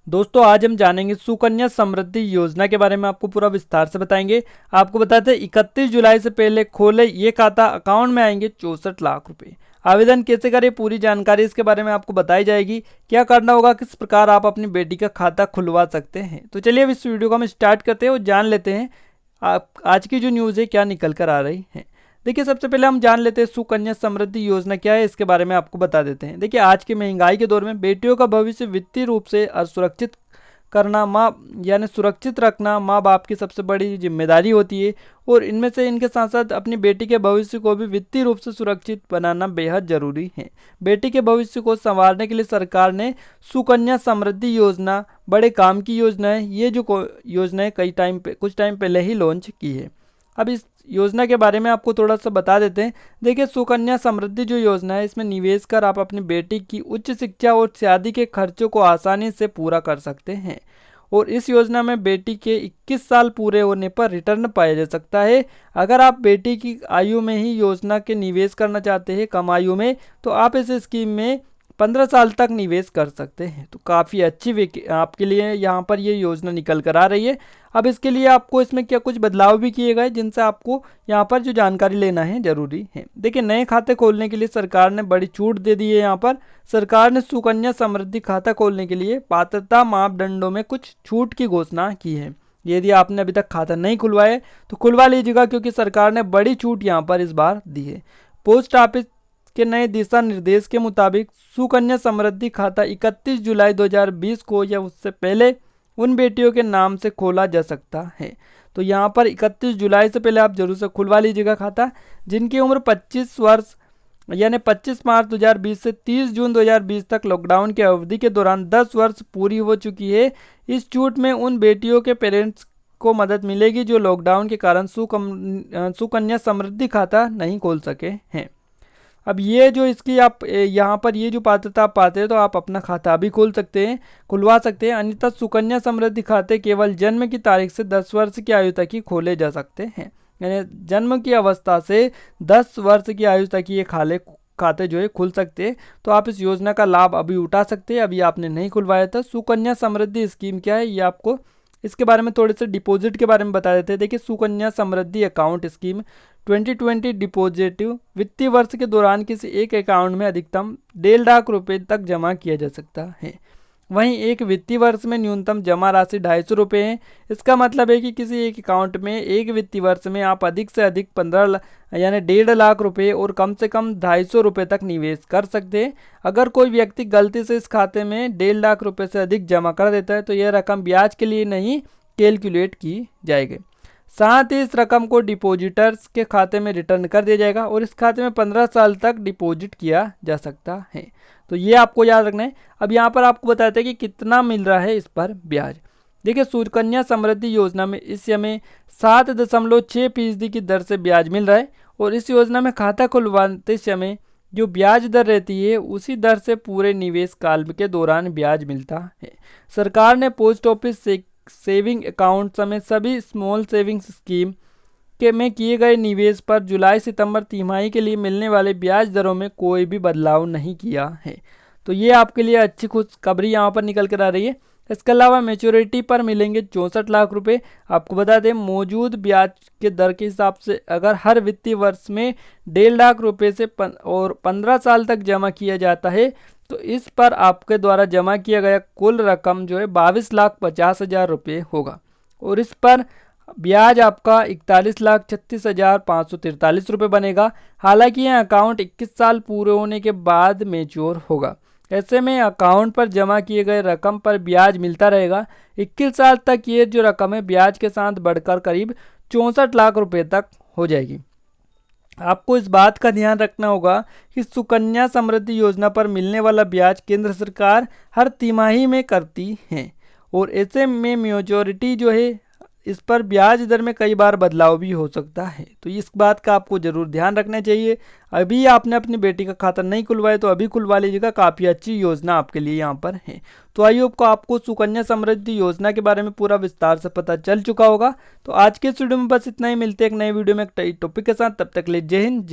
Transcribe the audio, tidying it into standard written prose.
दोस्तों आज हम जानेंगे सुकन्या समृद्धि योजना के बारे में, आपको पूरा विस्तार से बताएंगे। आपको बताते हैं 31 जुलाई से पहले खोले ये खाता, अकाउंट में आएंगे 64 लाख रुपए। आवेदन कैसे करें, पूरी जानकारी इसके बारे में आपको बताई जाएगी। क्या करना होगा, किस प्रकार आप अपनी बेटी का खाता खुलवा सकते हैं। तो चलिए अब इस वीडियो को हम स्टार्ट करते हैं और जान लेते हैं आप आज की जो न्यूज़ है क्या निकल कर आ रही है। देखिए सबसे पहले हम जान लेते हैं सुकन्या समृद्धि योजना क्या है, इसके बारे में आपको बता देते हैं। देखिए आज की महंगाई के दौर में बेटियों का भविष्य वित्तीय रूप से असुरक्षित करना सुरक्षित रखना माँ बाप की सबसे बड़ी जिम्मेदारी होती है। और इनमें से इनके साथ साथ अपनी बेटी के भविष्य को भी वित्तीय रूप से सुरक्षित बनाना बेहद जरूरी है। बेटी के भविष्य को संवारने के लिए सरकार ने सुकन्या समृद्धि योजना बड़े काम की योजना है। ये जो योजना है कुछ टाइम पहले ही लॉन्च की है। अब इस योजना के बारे में आपको थोड़ा सा बता देते हैं। देखिए सुकन्या समृद्धि जो योजना है, इसमें निवेश कर आप अपनी बेटी की उच्च शिक्षा और शादी के खर्चों को आसानी से पूरा कर सकते हैं। और इस योजना में बेटी के 21 साल पूरे होने पर रिटर्न पाया जा सकता है। अगर आप बेटी की आयु में ही योजना के निवेश करना चाहते हैं, कम आयु में, तो आप इस स्कीम में 15 साल तक निवेश कर सकते हैं। तो काफ़ी अच्छी आपके लिए यहाँ पर ये योजना निकल कर आ रही है। अब इसके लिए आपको इसमें क्या कुछ बदलाव भी किए गए, जिनसे आपको यहाँ पर जो जानकारी लेना है जरूरी है। देखिए नए खाते खोलने के लिए सरकार ने बड़ी छूट दे दी है। यहाँ पर सरकार ने सुकन्या समृद्धि खाता खोलने के लिए पात्रता मापदंडों में कुछ छूट की घोषणा की है। यदि आपने अभी तक खाता नहीं खुलवाया तो खुलवा लीजिएगा, क्योंकि सरकार ने बड़ी छूट यहाँ पर इस बार दी है। पोस्ट ऑफिस के नए दिशा निर्देश के मुताबिक सुकन्या समृद्धि खाता 31 जुलाई 2020 को या उससे पहले उन बेटियों के नाम से खोला जा सकता है। तो यहाँ पर 31 जुलाई से पहले आप जरूर से खुलवा लीजिएगा खाता, जिनकी उम्र 25 वर्ष 25 मार्च 2020 से 30 जून 2020 तक लॉकडाउन की अवधि के दौरान 10 वर्ष पूरी हो चुकी है। इस छूट में उन बेटियों के पेरेंट्स को मदद मिलेगी जो लॉकडाउन के कारण सुकन्या समृद्धि खाता नहीं खोल सके हैं। अब ये जो इसकी आप यहाँ पर ये जो पात्रता आप पाते हैं, तो आप अपना खाता भी खोल सकते हैं, खुलवा सकते हैं। अन्यथा सुकन्या समृद्धि खाते केवल जन्म की तारीख से 10 वर्ष की आयु तक ही खोले जा सकते हैं। यानी जन्म की अवस्था से 10 वर्ष की आयु तक ये खाते जो है खुल सकते हैं। तो आप इस योजना का लाभ अभी उठा सकते हैं। अभी आपने नहीं खुलवाया था। सुकन्या समृद्धि स्कीम क्या है, ये आपको इसके बारे में थोड़े से डिपॉजिट के बारे में बता देते हैं। देखिए सुकन्या समृद्धि अकाउंट स्कीम 2020 डिपॉजिटिव वित्तीय वर्ष के दौरान किसी एक अकाउंट में अधिकतम 1.5 लाख रुपए तक जमा किया जा सकता है। वहीं एक वित्तीय वर्ष में न्यूनतम जमा राशि 250 रुपये है। इसका मतलब है कि किसी एक अकाउंट में एक वित्तीय वर्ष में आप अधिक से अधिक 1.5 लाख रुपए और कम से कम 250 रुपये तक निवेश कर सकते हैं। अगर कोई व्यक्ति गलती से इस खाते में 1.5 लाख रुपए से अधिक जमा कर देता है तो यह रकम ब्याज के लिए नहीं कैलकुलेट की जाएगी। साथ ही इस रकम को डिपॉजिटर्स के खाते में रिटर्न कर दिया जाएगा और इस खाते में 15 साल तक डिपॉजिट किया जा सकता है। तो ये आपको याद रखना है। अब यहाँ पर आपको बताते हैं कि कितना मिल रहा है इस पर ब्याज। देखिए सुकन्या समृद्धि योजना में इस समय 7.6% की दर से ब्याज मिल रहा है। और इस योजना में खाता खुलवाते समय जो ब्याज दर रहती है उसी दर से पूरे निवेश काल के दौरान ब्याज मिलता है। सरकार ने पोस्ट ऑफिस से सेविंग अकाउंट समेत सभी स्मॉल सेविंग्स स्कीम के में किए गए निवेश पर जुलाई सितंबर तिमाही के लिए मिलने वाले ब्याज दरों में कोई भी बदलाव नहीं किया है। तो ये आपके लिए अच्छी खुशखबरी यहाँ पर निकल कर आ रही है। इसके अलावा मैच्योरिटी पर मिलेंगे 64 लाख रुपए। आपको बता दें मौजूद ब्याज के दर के हिसाब से अगर हर वित्तीय वर्ष में 1.5 लाख रुपए से और 15 साल तक जमा किया जाता है तो इस पर आपके द्वारा जमा किया गया कुल रकम जो है 22,50,000 रुपये होगा। और इस पर ब्याज आपका 41,36,543 रुपये बनेगा। हालांकि यह अकाउंट 21 साल पूरे होने के बाद मैच्योर होगा। ऐसे में अकाउंट पर जमा किए गए रकम पर ब्याज मिलता रहेगा। 21 साल तक ये जो रकम है ब्याज के साथ बढ़कर करीब 64 लाख रुपए तक हो जाएगी। आपको इस बात का ध्यान रखना होगा कि सुकन्या समृद्धि योजना पर मिलने वाला ब्याज केंद्र सरकार हर तिमाही में करती है। और ऐसे में मेजोरिटी जो है इस पर ब्याज दर में कई बार बदलाव भी हो सकता है। तो इस बात का आपको जरूर ध्यान रखना चाहिए। अभी आपने अपनी बेटी का खाता नहीं खुलवाया तो अभी खुलवा लीजिएगा। काफ़ी अच्छी योजना आपके लिए यहाँ पर है। तो आई होप को आपको सुकन्या समृद्धि योजना के बारे में पूरा विस्तार से पता चल चुका होगा। तो आज के इस वीडियो में बस इतना ही। मिलते हैं एक नए वीडियो में एक टॉपिक के साथ। तब तक ले जय हिंद।